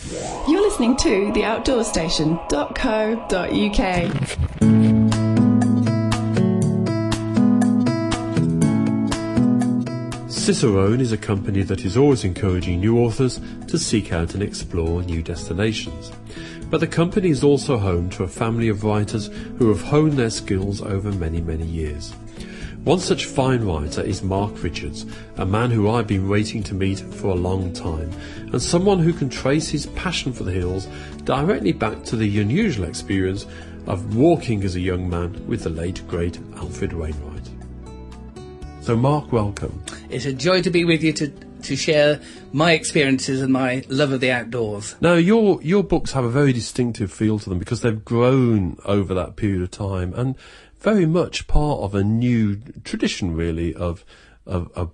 You're listening to theoutdoorstation.co.uk. Cicerone is a company that is always encouraging new authors to seek out and explore new destinations. But the company is also home to a family of writers who have honed their skills over many, many years. One such fine writer is Mark Richards, a man who I've been waiting to meet for a long time, and someone who can trace his passion for the hills directly back to the unusual experience of walking as a young man with the late, great Alfred Wainwright. So Mark, welcome. It's a joy to be with you to share my experiences and my love of the outdoors. Now, your books have a very distinctive feel to them because they've grown over that period of time and very much part of a new tradition, really, of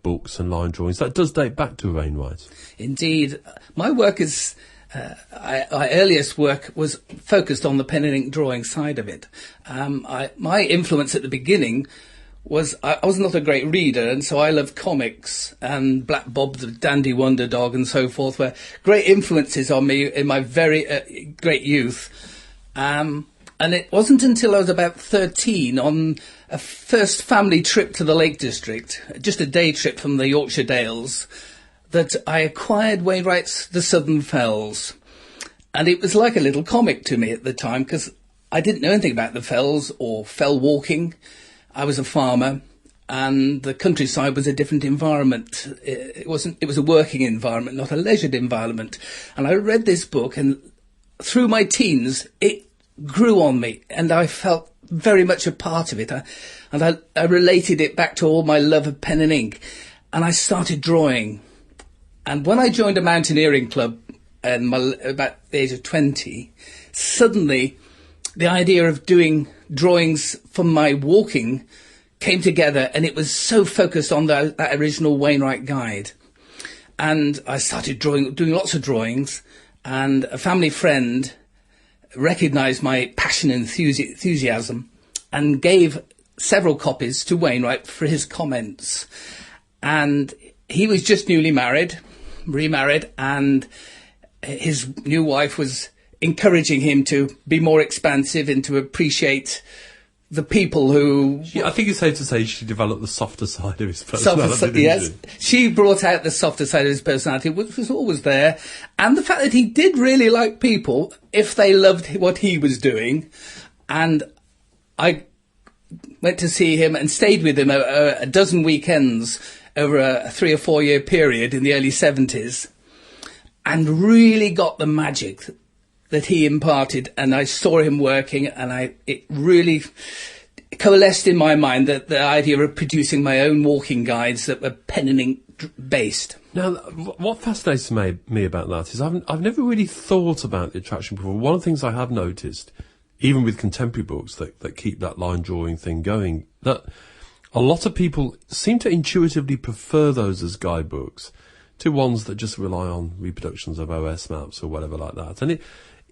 books and line drawings that does date back to Wainwright. Indeed. My work is... my earliest work was focused on the pen and ink drawing side of it. My influence at the beginning was I was not a great reader, and so I loved comics and Black Bob the Dandy Wonder Dog and so forth, were great influences on me in my very great youth. And it wasn't until I was about 13 on a first family trip to the Lake District, just a day trip from the Yorkshire Dales, that I acquired Wainwright's The Southern Fells. And it was like a little comic to me at the time because I didn't know anything about the fells or fell walking. I was a farmer, and the countryside was a different environment. It was a working environment, not a leisured environment. And I read this book, and through my teens, it grew on me, and I felt very much a part of it. I related it back to all my love of pen and ink, and I started drawing. And when I joined a mountaineering club about the age of 20, suddenly the idea of doing drawings from my walking came together, and it was so focused on that original Wainwright guide. And I started doing lots of drawings, and a family friend recognised my passion and enthusiasm and gave several copies to Wainwright for his comments. And he was just newly remarried, and his new wife was encouraging him to be more expansive and to appreciate the people who... I think it's safe to say she developed the softer side of his personality, yes. She brought out the softer side of his personality, which was always there. And the fact that he did really like people if they loved what he was doing. And I went to see him and stayed with him a dozen weekends over a 3 or 4 year period in the early 70s, and really got the magic that he imparted. And I saw him working, and it really coalesced in my mind that the idea of producing my own walking guides that were pen and ink based. Now, what fascinates me about that is I've never really thought about the attraction before. One of the things I have noticed, even with contemporary books that keep that line drawing thing going, that a lot of people seem to intuitively prefer those as guidebooks to ones that just rely on reproductions of OS maps or whatever like that. And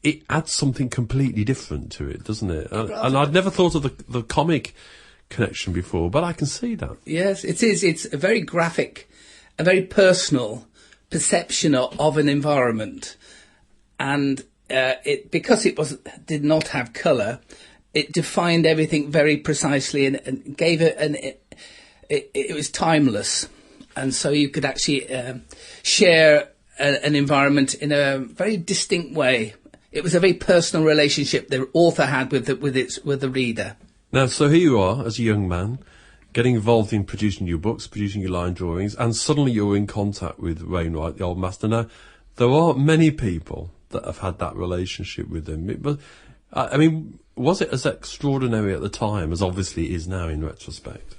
it adds something completely different to it, doesn't it? And I'd never thought of the comic connection before, but I can see that. Yes, it is. It's a very graphic, a very personal perception of an environment. And because it did not have colour, it defined everything very precisely and gave it it was timeless. And so you could actually share an environment in a very distinct way. It was a very personal relationship the author had with the reader. Now, so here you are as a young man, getting involved in producing your books, producing your line drawings, and suddenly you're in contact with Wainwright, the old master. Now, there are many people that have had that relationship with him. But I mean, was it as extraordinary at the time as obviously it is now in retrospect?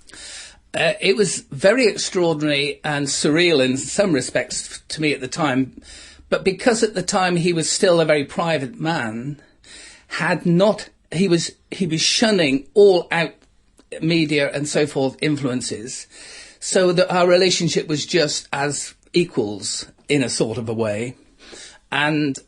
It was very extraordinary and surreal in some respects to me at the time. But because at the time he was still a very private man, he was shunning all out media and so forth influences, so that our relationship was just as equals in a sort of a way. And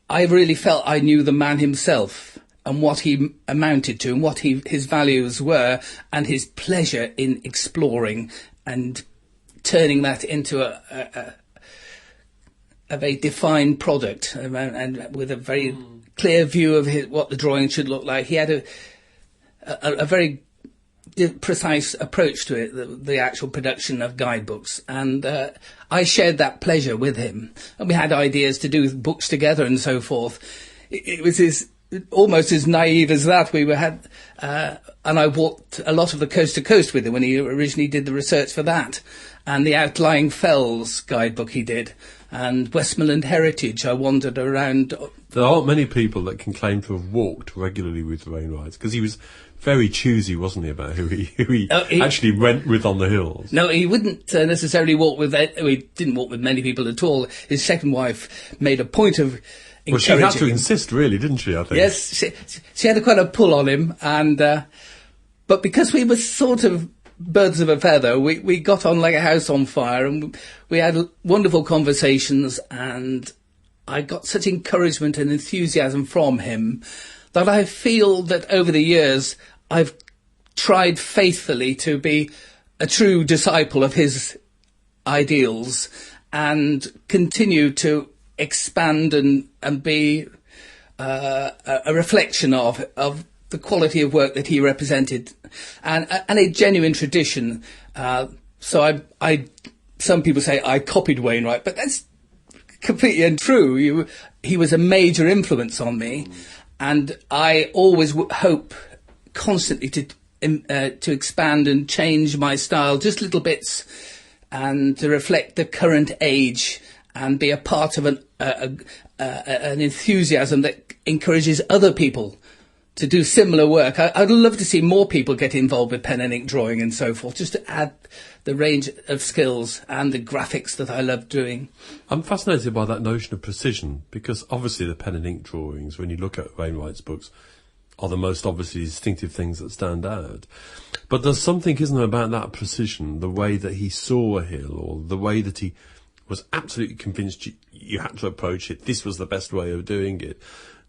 I really felt I knew the man himself and what he amounted to and what his values were, and his pleasure in exploring and turning that into a defined product, and with a very clear view of what the drawing should look like. He had a very precise approach to it, the actual production of guidebooks, and I shared that pleasure with him. And we had ideas to do books together and so forth. It was almost as naive as that. And I walked a lot of the coast to coast with him when he originally did the research for that, and the Outlying Fells guidebook he did, and Westmoreland Heritage. I wandered around. There aren't many people that can claim to have walked regularly with Wainwright, because he was very choosy, wasn't he, about who he actually went with on the hills? No, he wouldn't necessarily walk with. He didn't walk with many people at all. His second wife made a point of. Well, she had to insist, really, didn't she? I think. Yes, she had quite a pull on him, and but because we were sort of birds of a feather, we got on like a house on fire, and we had wonderful conversations, and I got such encouragement and enthusiasm from him that I feel that over the years I've tried faithfully to be a true disciple of his ideals and continue to expand and be a reflection of the quality of work that he represented, and a genuine tradition. So some people say I copied Wainwright, but that's completely untrue. He was a major influence on me, and I always hope constantly to expand and change my style just little bits, and to reflect the current age, and be a part of an enthusiasm that encourages other people to do similar work. I'd love to see more people get involved with pen and ink drawing and so forth, just to add the range of skills and the graphics that I love doing. I'm fascinated by that notion of precision, because obviously the pen and ink drawings, when you look at Wainwright's books, are the most obviously distinctive things that stand out. But there's something, isn't there, about that precision, the way that he saw a hill, or the way that he was absolutely convinced you had to approach it, this was the best way of doing it,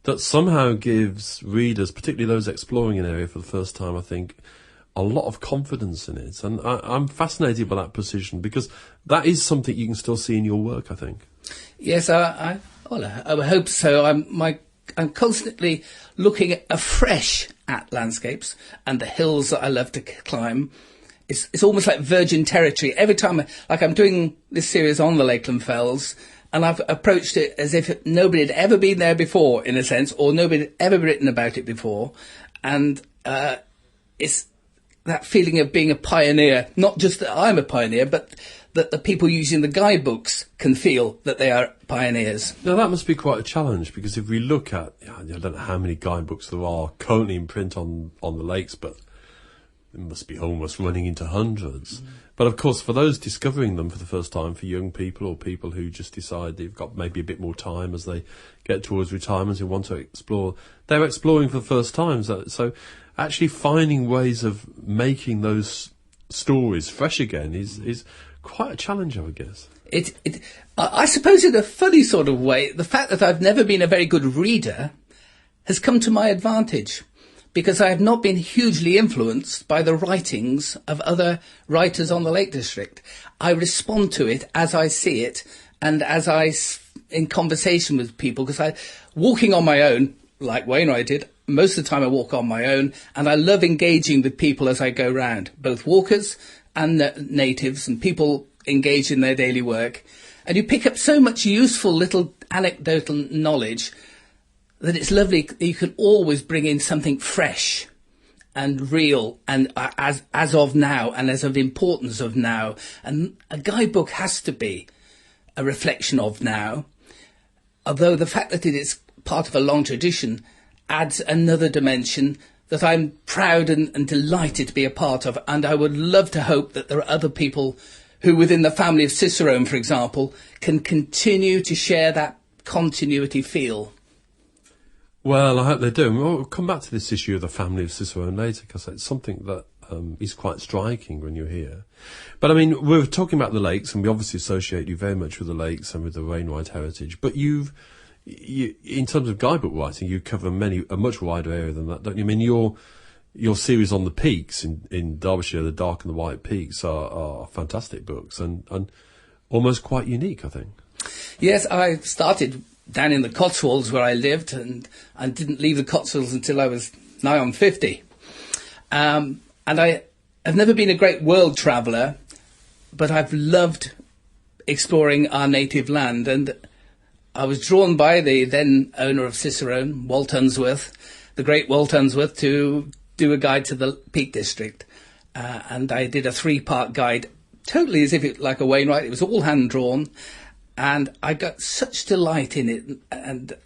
that somehow gives readers, particularly those exploring an area for the first time, I think, a lot of confidence in it. And I'm fascinated by that precision, because that is something you can still see in your work, I think. Yes, I hope so. I'm constantly looking afresh at landscapes and the hills that I love to climb. It's almost like virgin territory. Every time, like I'm doing this series on the Lakeland Fells, and I've approached it as if nobody had ever been there before, in a sense, or nobody had ever written about it before. And it's that feeling of being a pioneer, not just that I'm a pioneer, but that the people using the guidebooks can feel that they are pioneers. Now, that must be quite a challenge, because if we look at, I don't know how many guidebooks there are currently in print on the lakes, but it must be almost running into hundreds. But of course, for those discovering them for the first time, for young people or people who just decide they've got maybe a bit more time as they get towards retirement and want to explore, they're exploring for the first time. So actually finding ways of making those stories fresh again is quite a challenge, I would guess. I suppose in a funny sort of way, the fact that I've never been a very good reader has come to my advantage, because I have not been hugely influenced by the writings of other writers on the Lake District. I respond to it as I see it, and as in conversation with people, because walking on my own, like Wainwright did, most of the time I walk on my own, and I love engaging with people as I go round, both walkers and natives and people engaged in their daily work. And you pick up so much useful little anecdotal knowledge that it's lovely that you can always bring in something fresh and real and as of now and as of importance of now. And a guidebook has to be a reflection of now, although the fact that it is part of a long tradition adds another dimension that I'm proud and delighted to be a part of. And I would love to hope that there are other people who within the family of Cicerone, for example, can continue to share that continuity feel. Well, I hope they do. We'll come back to this issue of the family of Cicerone later, because it's something that is quite striking when you're here. But I mean, we're talking about the lakes, and we obviously associate you very much with the lakes and with the Wainwright heritage. But you, in terms of guidebook writing, you cover a much wider area than that, don't you? I mean, your series on the peaks in Derbyshire, the Dark and the White Peaks, are fantastic books and almost quite unique, I think. Yes, I started down in the Cotswolds where I lived, and I didn't leave the Cotswolds until I was nigh on 50. And I have never been a great world traveller, but I've loved exploring our native land, and I was drawn by the then owner of Cicerone, Walt Unsworth, the great Walt Unsworth, to do a guide to the Peak District. And I did a 3-part guide, totally as if it like a Wainwright. It was all hand-drawn, and I got such delight in it, and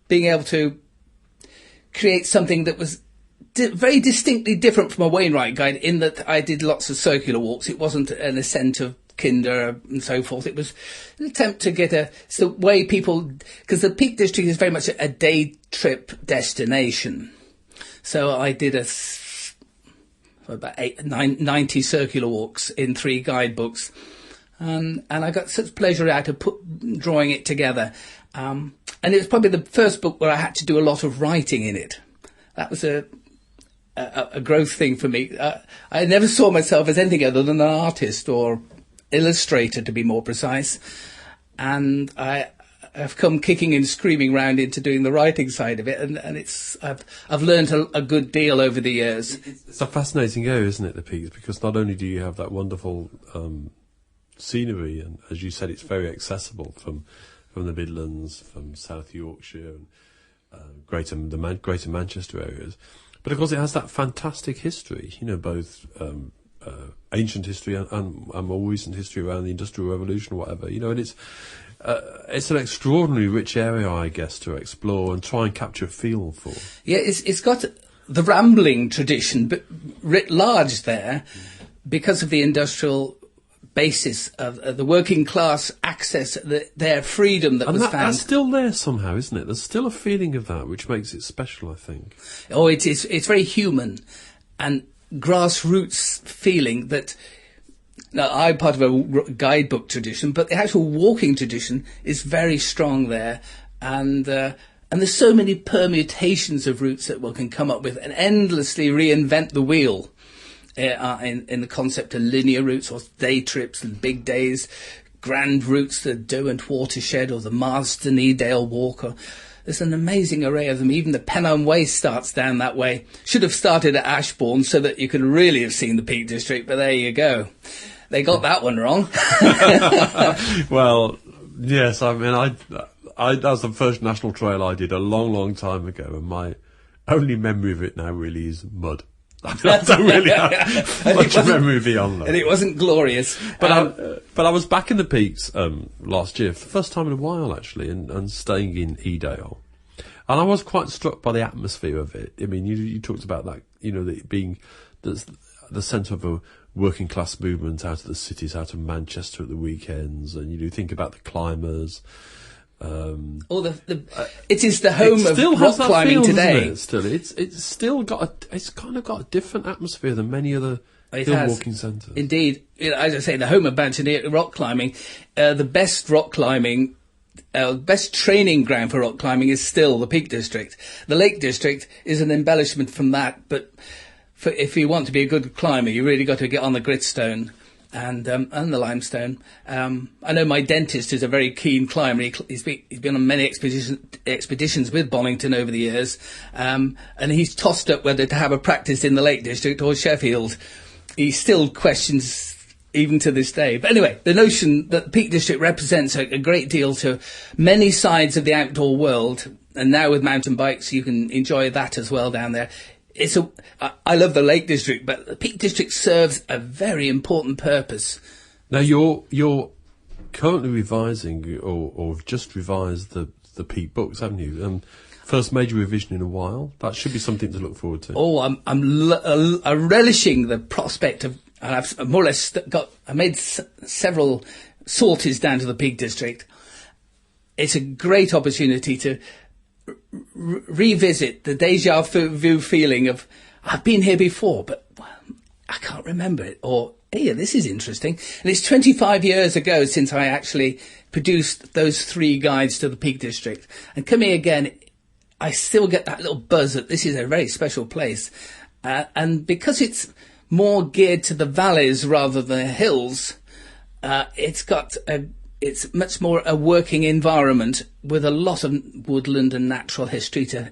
being able to create something that was very distinctly different from a Wainwright guide, in that I did lots of circular walks. It wasn't an ascent of Kinder and so forth. It was an attempt to get it's the way people, because the Peak District is very much a day trip destination. So I did about 90 circular walks in 3 guidebooks. And I got such pleasure out of drawing it together. And it was probably the first book where I had to do a lot of writing in it. That was a growth thing for me. I never saw myself as anything other than an artist or illustrator, to be more precise. And I've come kicking and screaming round into doing the writing side of it, and I've learned a good deal over the years. It's a fascinating area, isn't it, the Peaks? Because not only do you have that wonderful scenery, and as you said, it's very accessible from the Midlands, from South Yorkshire, and greater Manchester areas. But of course, it has that fantastic history. You know, both ancient history and more recent history around the Industrial Revolution or whatever. You know, and it's an extraordinarily rich area, I guess, to explore and try and capture a feel for. Yeah, it's got the rambling tradition, but writ large there, because of the industrial basis of the working class access, their freedom that was found. That's still there somehow, isn't it? There's still a feeling of that, which makes it special, I think. Oh, it's very human and grassroots feeling that. Now, I'm part of a guidebook tradition, but the actual walking tradition is very strong there, and there's so many permutations of routes that one can come up with and endlessly reinvent the wheel in the concept of linear routes or day trips and big days, grand routes, the Derwent Watershed or the Marston Edale Walk. There's an amazing array of them. Even the Pennine Way starts down that way. Should have started at Ashbourne so that you could really have seen the Peak District, but there you go. They got that one wrong. Well, yes, I mean, that was the first national trail I did a long, long time ago, and my only memory of it now really is mud. I don't really have much memory beyond that. And it wasn't glorious. But I was back in the Peaks last year, for the first time in a while, actually, and staying in Edale. And I was quite struck by the atmosphere of it. I mean, you talked about that, you know, it being the centre of a working class movement out of the cities, out of Manchester at the weekends, and you think about the climbers. It is the home of rock climbing today. It's still got it's kind of got a different atmosphere than many other hill walking centres. Indeed, as I say, the home of mountaineer rock climbing, the best rock climbing. Best training ground for rock climbing is still the Peak District. The Lake District is an embellishment from that, but if you want to be a good climber, you really got to get on the gritstone and the limestone. I know my dentist is a very keen climber. He's been on many expeditions with Bonington over the years, and he's tossed up whether to have a practice in the Lake District or Sheffield. He still questions even to this day. But anyway, the notion that the Peak District represents a great deal to many sides of the outdoor world, and now with mountain bikes you can enjoy that as well down there. I love the Lake District, but the Peak District serves a very important purpose. Now you're currently revising or have just revised the Peak books, haven't you? First major revision in a while. That should be something to look forward to. Oh, I'm relishing the prospect of, and I've more or less I made several sorties down to the Peak District. It's a great opportunity to revisit the deja vu feeling of, I've been here before, but I can't remember it. Or, hey, this is interesting. And it's 25 years ago since I actually produced those 3 guides to the Peak District. And coming again, I still get that little buzz that this is a very special place. And because it's more geared to the valleys rather than the hills, it's got it's much more a working environment with a lot of woodland and natural history to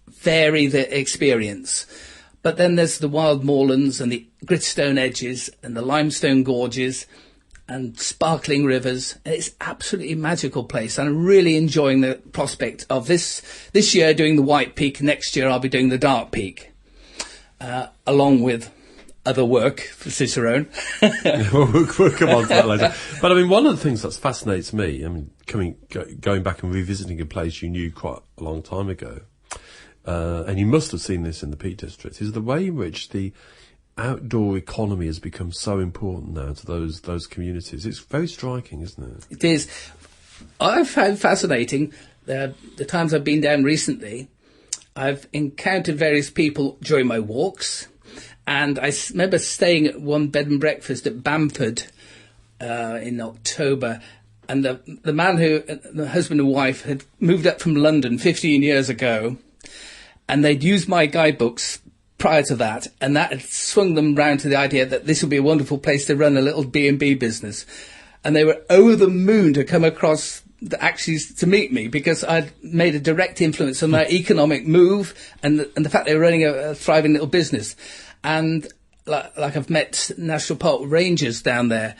vary the experience. But then there's the wild moorlands and the gritstone edges and the limestone gorges and sparkling rivers. It's absolutely magical place. And I'm really enjoying the prospect of this year doing the White Peak. Next year I'll be doing the Dark Peak, along with other work for Cicerone. we'll come on to that later. But I mean, one of the things that fascinates me, I mean, going back and revisiting a place you knew quite a long time ago, and you must have seen this in the Peak District, is the way in which the outdoor economy has become so important now to those communities. It's very striking, isn't it? It is. I've found fascinating the times I've been down recently. I've encountered various people during my walks, and I remember staying at one bed and breakfast at Bamford in October, and the man the husband and wife, had moved up from London 15 years ago, and they'd used my guidebooks prior to that, and that had swung them round to the idea that this would be a wonderful place to run a little B&B business. And they were over the moon to come across, actually to meet me, because I'd made a direct influence on their economic move and the fact they were running a thriving little business. And like I've met National Park rangers down there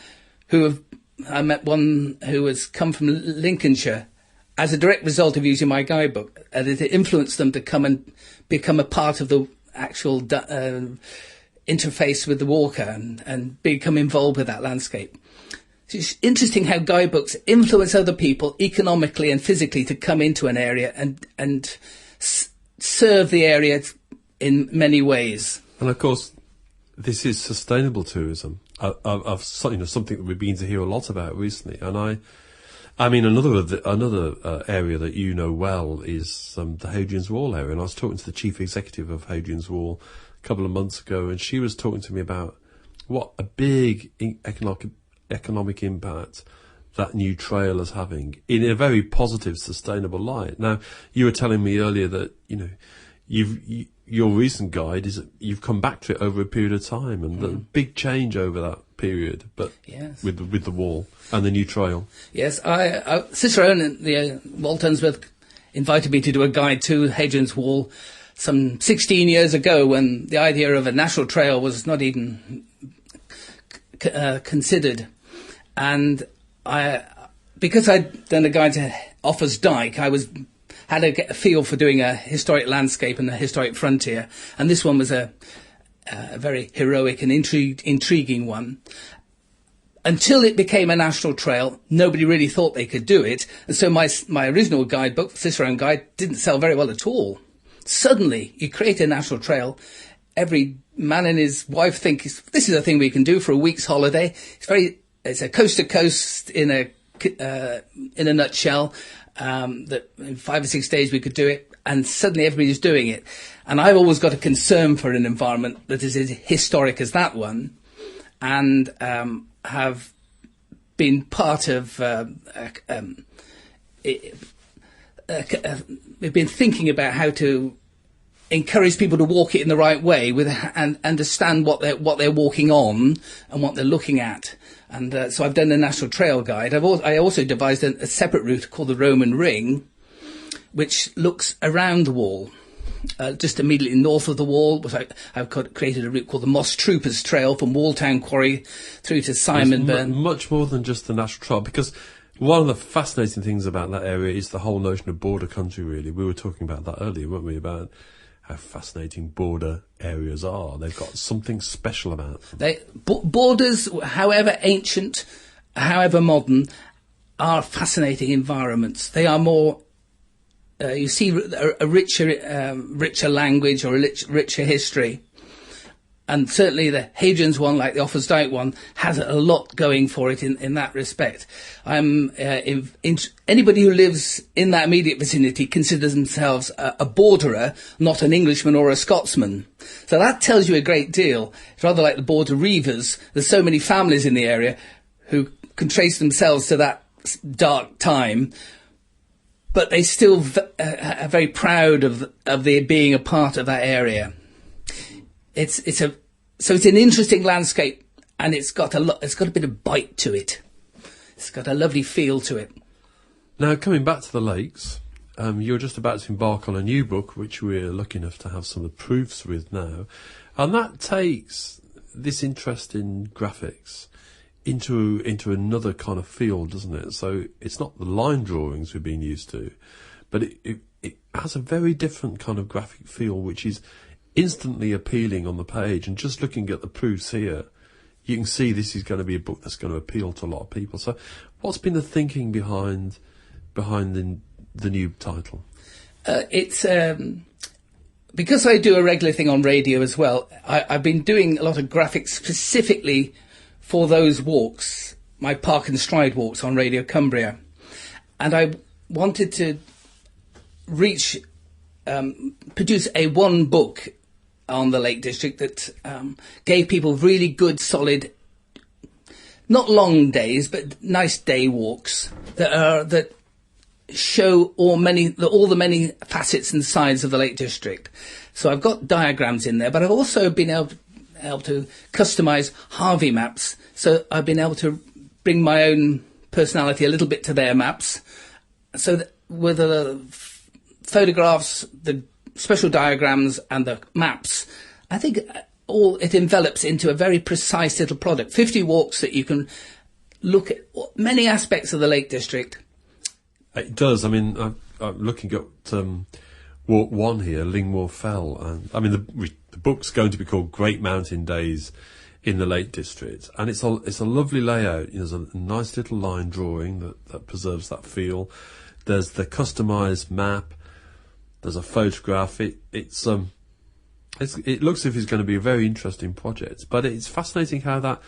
I met one who has come from Lincolnshire as a direct result of using my guidebook, and it influenced them to come and become a part of the actual interface with the walker and become involved with that landscape. It's interesting how guidebooks influence other people economically and physically to come into an area and serve the area in many ways. And of course, this is sustainable tourism. I've something that we've been to hear a lot about recently, and I mean, another area that you know well is the Hadrian's Wall area. And I was talking to the chief executive of Hadrian's Wall a couple of months ago, and she was talking to me about what a big economic impact that new trail is having in a very positive, sustainable light. Now, you were telling me earlier that your recent guide is that you've come back to it over a period of time, and the big change over that period, but yes, with the wall and the new trail. Yes, Cicerone and the Waltonsworth invited me to do a guide to Hadrian's Wall some 16 years ago, when the idea of a national trail was not even considered. And because I'd done a guide to Offa's Dyke, I had a feel for doing a historic landscape and a historic frontier, and this one was a very heroic and intriguing one. Until it became a national trail, nobody really thought they could do it, and so my original guidebook, Cicerone Guide, didn't sell very well at all. Suddenly, you create a national trail, every man and his wife think this is a thing we can do for a week's holiday. It's a coast to coast in a nutshell. That in 5 or 6 days we could do it, and suddenly everybody's doing it. And I've always got a concern for an environment that is as historic as that one, and have been part of we've been thinking about how to encourage people to walk it in the right way and understand what they're walking on and what they're looking at. And so I've done a national trail guide. I also devised a separate route called the Roman Ring, which looks around the wall, just immediately north of the wall. I've created a route called the Moss Troopers Trail from Walltown Quarry through to Simonburn. Much more than just the national trail, because one of the fascinating things about that area is the whole notion of border country, really. We were talking about that earlier, weren't we, about how fascinating border areas are. They've got something special about them. Borders, however ancient, however modern, are fascinating environments. They are more, you see a richer language or a richer history. And certainly the Hadrian's one, like the Offa's Dyke one, has a lot going for it in that respect. Anybody who lives in that immediate vicinity considers themselves a borderer, not an Englishman or a Scotsman. So that tells you a great deal. It's rather like the border reivers. There's so many families in the area who can trace themselves to that dark time, but they still are very proud of their being a part of that area. So it's an interesting landscape and it's got a bit of bite to it. It's got a lovely feel to it. Now, coming back to the lakes, you're just about to embark on a new book, which we're lucky enough to have some of the proofs with now, and that takes this interest in graphics into another kind of field, doesn't it? So it's not the line drawings we've been used to, but it has a very different kind of graphic feel, which is instantly appealing on the page. And just looking at the proofs here, you can see this is going to be a book that's going to appeal to a lot of people. So what's been the thinking behind the new title? It's because I do a regular thing on radio as well. I've been doing a lot of graphics specifically for those walks, my Park and Stride walks on Radio Cumbria. And I wanted to produce one book on the Lake District that gave people really good, solid, not long days, but nice day walks that show all the many facets and sides of the Lake District. So I've got diagrams in there, but I've also been able to customize Harvey maps. So I've been able to bring my own personality a little bit to their maps. So that with the photographs, the special diagrams and the maps, I think it envelops into a very precise little product. 50 walks that you can look at many aspects of the Lake District. It does. I mean, I'm looking at Walk 1 here, Lingmore Fell. And I mean, the book's going to be called Great Mountain Days in the Lake District. And it's a lovely layout. There's a nice little line drawing that preserves that feel. There's the customised map. There's a photograph. It looks as if it's going to be a very interesting project. But it's fascinating how that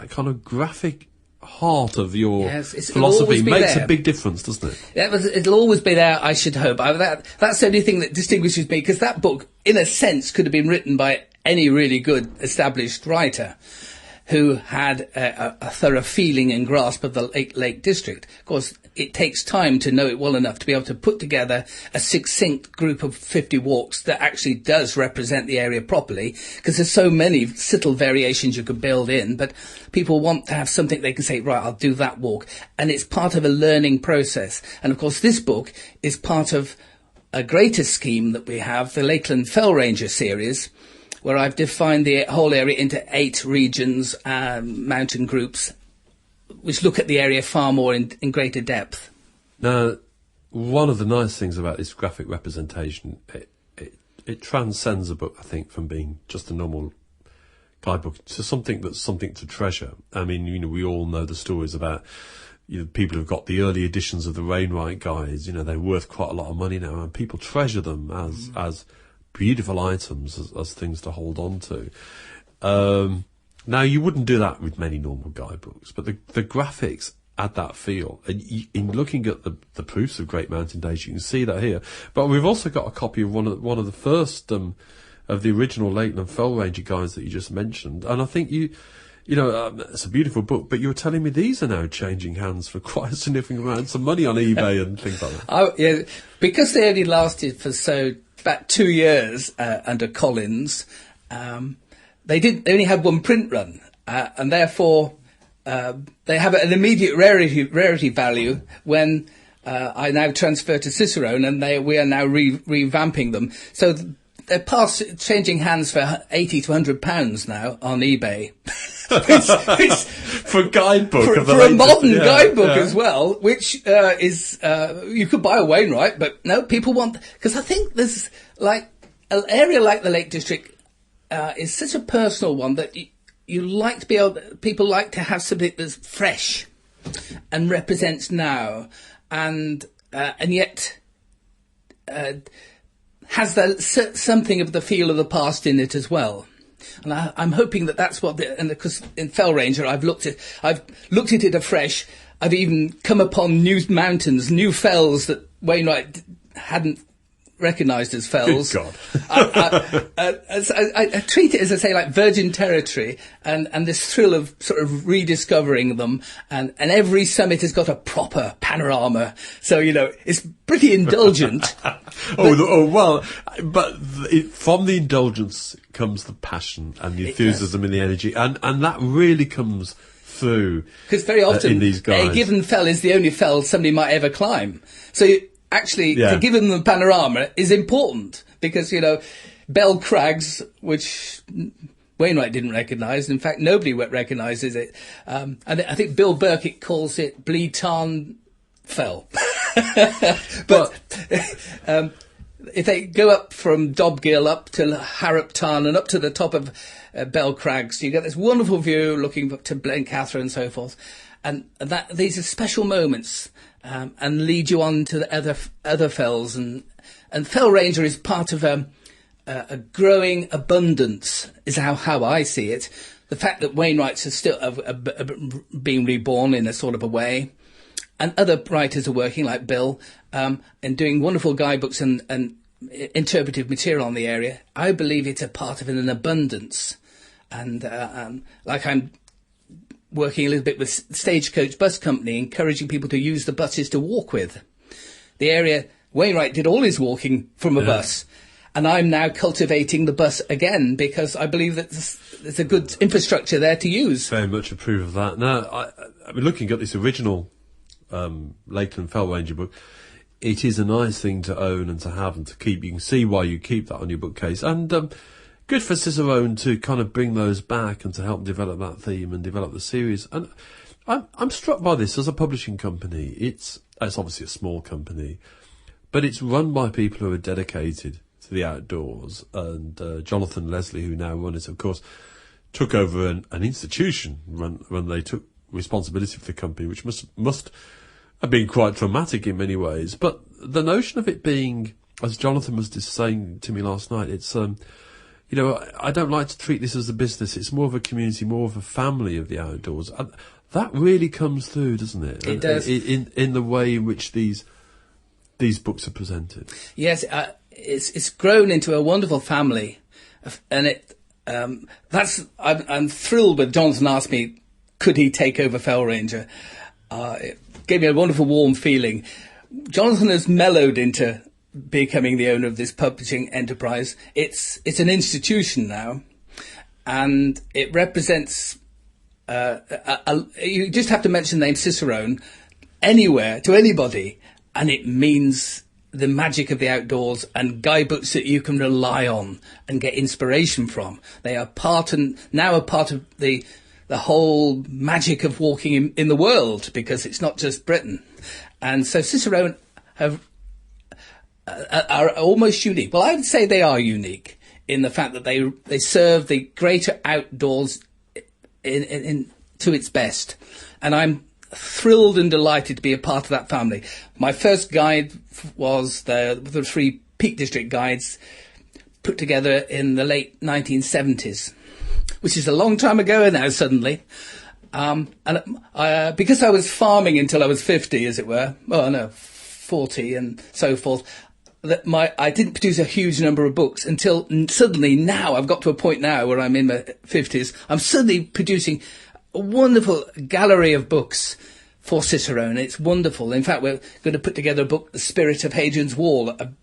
kind of graphic heart of your philosophy makes a big difference, doesn't it? Yeah, it'll always be there, I should hope. That's the only thing that distinguishes me, because that book, in a sense, could have been written by any really good established writer who had a thorough feeling and grasp of the Lake District. Of course, it takes time to know it well enough to be able to put together a succinct group of 50 walks that actually does represent the area properly, because there's so many subtle variations you could build in, but people want to have something they can say, right, I'll do that walk. And it's part of a learning process. And of course, this book is part of a greater scheme that we have, the Lakeland Fellranger series, where I've defined the whole area into 8 regions, mountain groups, which look at the area far more in greater depth. Now, one of the nice things about this graphic representation, it transcends a book, I think, from being just a normal guidebook to something that's something to treasure. I mean, we all know the stories about people who've got the early editions of the Wainwright guides. They're worth quite a lot of money now, and people treasure them as beautiful items, as things to hold on to. Now, you wouldn't do that with many normal guidebooks, but the graphics add that feel. And in looking at the proofs of Great Mountain Days, you can see that here. But we've also got a copy of one of the first of the original Lakeland Fellranger guides that you just mentioned. And I think it's a beautiful book, but you were telling me these are now changing hands for quite a significant amounts of money on eBay and things like that. Yeah, because they only lasted for about 2 years under Collins. They only had one print run, and therefore they have an immediate rarity value when I now transfer to Cicerone, and we are now revamping them. So they're changing hands for £80 to £100 now on eBay. For a guidebook, for a modern guidebook as well, which is you could buy a Wainwright, but no, people want, because I think there's like an area like the Lake District is such a personal one that you like to be able. People like to have something that's fresh and represents now, and yet has something of the feel of the past in it as well. And I'm hoping that's what. Because in Fellranger, I've looked at it afresh. I've even come upon new mountains, new fells that Wainwright hadn't recognised as fells. Good God. I treat it, as I say, like virgin territory, and this thrill of sort of rediscovering them, and every summit has got a proper panorama, so it's pretty indulgent. From the indulgence comes the passion and the enthusiasm and the energy, and that really comes through. Because very often, in these guys, a given fell is the only fell somebody might ever climb. So actually, to give them the panorama is important because, Bell Crags, which Wainwright didn't recognise. In fact, nobody recognises it. And I think Bill Burkitt calls it Bleed Tarn Fell. But if they go up from Dobgill up to Harrop Tarn and up to the top of Bell Crags, you get this wonderful view looking up to Blencathra and so forth. And these are special moments and lead you on to the other fells. And Fellranger is part of a growing abundance, is how I see it. The fact that Wainwright's are still being reborn in a sort of a way, and other writers are working, like Bill, and doing wonderful guidebooks and interpretive material on the area. I believe it's a part of an abundance. And like I'm working a little bit with Stagecoach Bus Company, encouraging people to use the buses to walk with. The area, Wainwright did all his walking from a bus. And I'm now cultivating the bus again because I believe that there's a good infrastructure there to use. Very much approve of that. Now, I mean, looking at this original Lakeland Fellranger book, it is a nice thing to own and to have and to keep. You can see why you keep that on your bookcase. And good for Cicerone to kind of bring those back and to help develop that theme and develop the series. And I'm struck by this as a publishing company. It's obviously a small company, but it's run by people who are dedicated to the outdoors. And Jonathan Leslie, who now run it, of course, took over an institution when they took responsibility for the company, which must have been quite traumatic in many ways. But the notion of it being, as Jonathan was just saying to me last night, it's I don't like to treat this as a business. It's more of a community, more of a family of the outdoors. And that really comes through, doesn't it? It does. In the way in which these books are presented. Yes, it's grown into a wonderful family, and I'm thrilled when Jonathan asked me, could he take over Fellranger? It gave me a wonderful warm feeling. Jonathan has mellowed into becoming the owner of this publishing enterprise. It's an institution now, and it represents. You just have to mention the name Cicerone anywhere to anybody, and it means the magic of the outdoors and guidebooks that you can rely on and get inspiration from. They are now a part of the whole magic of walking in the world, because it's not just Britain. And so Cicerone are almost unique. Well, I would say they are unique in the fact that they serve the greater outdoors in to its best. And I'm thrilled and delighted to be a part of that family. My first guide was the 3 Peak District guides put together in the late 1970s, which is a long time ago now, suddenly. Because I was farming until I was 50, as it were, 40 and so forth, I didn't produce a huge number of books until suddenly now, I've got to a point now where I'm in my 50s, I'm suddenly producing a wonderful gallery of books for Cicerone. It's wonderful. In fact, we're going to put together a book, The Spirit of Hadrian's Wall, a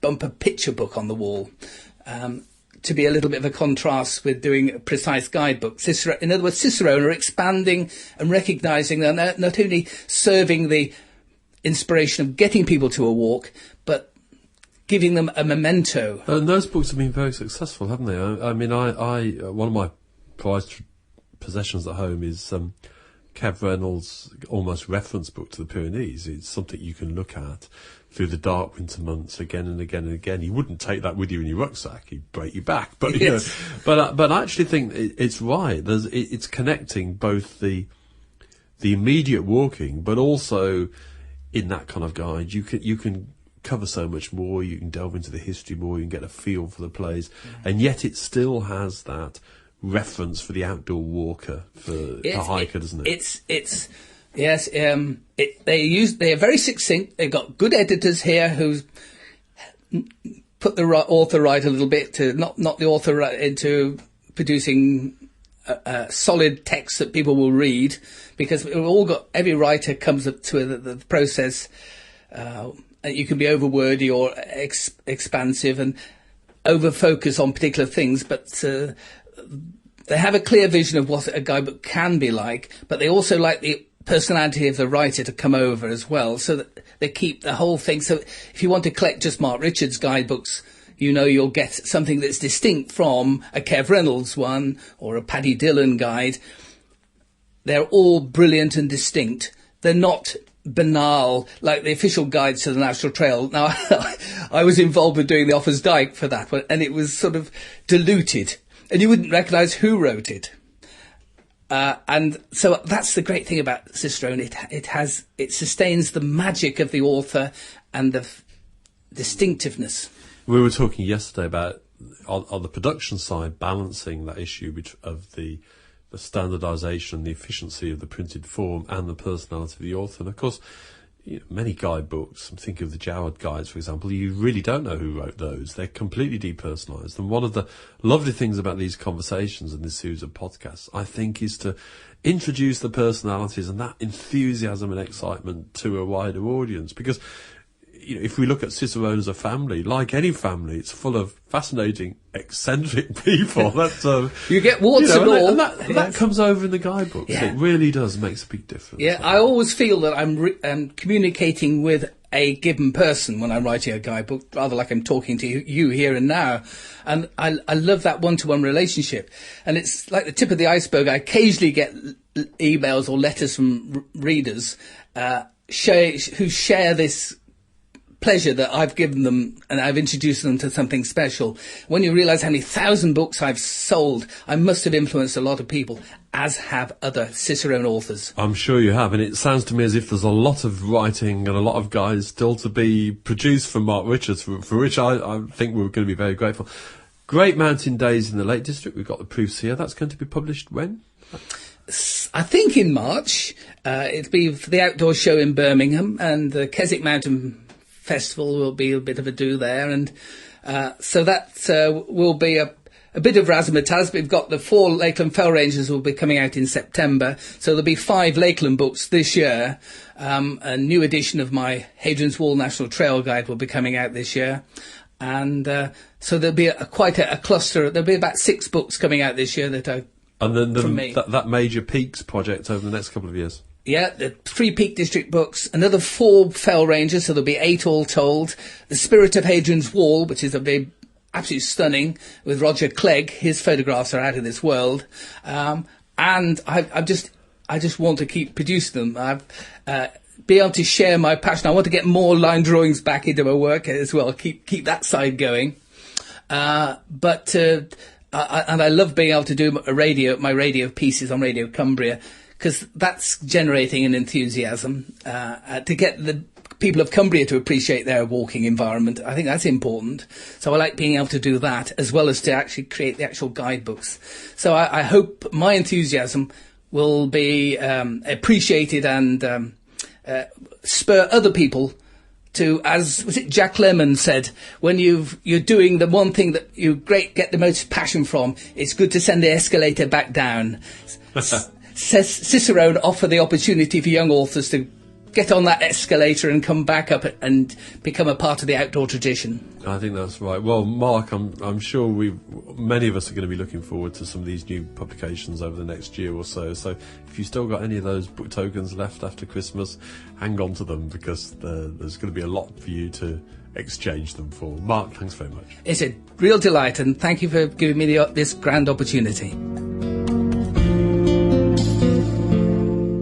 bumper picture book on the wall, to be a little bit of a contrast with doing a precise guidebook. In other words, Cicerone are expanding and recognising that not only serving the inspiration of getting people to a walk, but giving them a memento. And those books have been very successful, haven't they? I mean, one of my prized possessions at home is Kev Reynolds' almost reference book to the Pyrenees. It's something you can look at through the dark winter months again and again and again. You wouldn't take that with you in your rucksack; he'd break your back. But yes. But I actually think it's right. It's connecting both the immediate walking, but also in that kind of guide, you can cover so much more. You can delve into the history more. You can get a feel for the place, and yet it still has that reference for the outdoor walker, for the hiker, doesn't it? Yes. They are very succinct. They've got good editors here who put the author right a little bit to not the author into producing solid text that people will read, because every writer comes up to the process you can be over wordy or expansive and over focus on particular things, but they have a clear vision of what a guidebook can be like, but they also like the personality of the writer to come over as well, so that they keep the whole thing. So if you want to collect just Mark Richards guidebooks, you know you'll get something that's distinct from a Kev Reynolds one or a Paddy Dillon guide. They're all brilliant and distinct. They're not banal like the official guides to the National Trail. Now, I was involved with doing the Offa's Dyke for that one, and it was sort of diluted, and you wouldn't recognise who wrote it. And so that's the great thing about Cicerone. It sustains the magic of the author and the distinctiveness. We were talking yesterday about, on the production side, balancing that issue of the standardisation, the efficiency of the printed form and the personality of the author. And of course, many guidebooks, I'm thinking of the Joward guides, for example, you really don't know who wrote those. They're completely depersonalised. And one of the lovely things about these conversations and this series of podcasts, I think, is to introduce the personalities and that enthusiasm and excitement to a wider audience. Because if we look at Cicerone as a family, like any family, it's full of fascinating, eccentric people. You get warts and all. And that comes over in the guidebooks. Yeah. It really does makes a big difference. Yeah, I always feel that I'm communicating with a given person when I'm writing a guidebook, rather like I'm talking to you here and now. And I love that one-to-one relationship. And it's like the tip of the iceberg. I occasionally get emails or letters from readers who share this pleasure that I've given them, and I've introduced them to something special. When you realise how many thousand books I've sold, I must have influenced a lot of people, as have other Cicerone authors. I'm sure you have, and it sounds to me as if there's a lot of writing and a lot of guides still to be produced from Mark Richards, for which I think we're going to be very grateful. Great Mountain Days in the Lake District, we've got the proofs here. That's going to be published when? I think in March. It'll be for the outdoor show in Birmingham, and the Keswick Mountain Festival will be a bit of a do there, and so that will be a bit of razzmatazz. We've got the 4 Lakeland Fellrangers will be coming out in September, so there'll be 5 Lakeland books this year. A new edition of my Hadrian's Wall National Trail Guide will be coming out this year, and so there'll be quite a cluster. There'll be about 6 books coming out this year that are from me. That Major Peaks project over the next couple of years. Yeah, the 3 Peak District books, another 4 Fellrangers, so there'll be 8 all told. The Spirit of Hadrian's Wall, which is absolutely stunning, with Roger Clegg. His photographs are out of this world. And I just want to keep producing them. Be able to share my passion. I want to get more line drawings back into my work as well. Keep that side going. And I love being able to do my radio pieces on Radio Cumbria, because that's generating an enthusiasm to get the people of Cumbria to appreciate their walking environment. I think that's important. So I like being able to do that, as well as to actually create the actual guidebooks. So I hope my enthusiasm will be appreciated and spur other people to, as was it Jack Lemmon said, when you're doing the one thing that you get the most passion from, it's good to send the escalator back down. Cicerone offer the opportunity for young authors to get on that escalator and come back up and become a part of the outdoor tradition. I think that's right. Well, Mark, I'm sure many of us are going to be looking forward to some of these new publications over the next year or so. So if you've still got any of those book tokens left after Christmas, hang on to them, because there's going to be a lot for you to exchange them for. Mark, thanks very much. It's a real delight, and thank you for giving me this grand opportunity.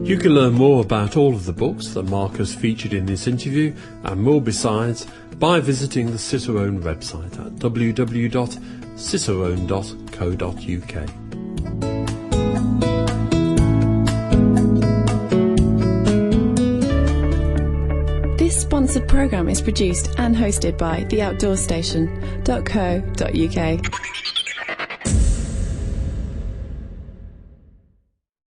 You can learn more about all of the books that Mark has featured in this interview, and more besides, by visiting the Cicerone website at www.cicerone.co.uk. This sponsored programme is produced and hosted by theoutdoorstation.co.uk.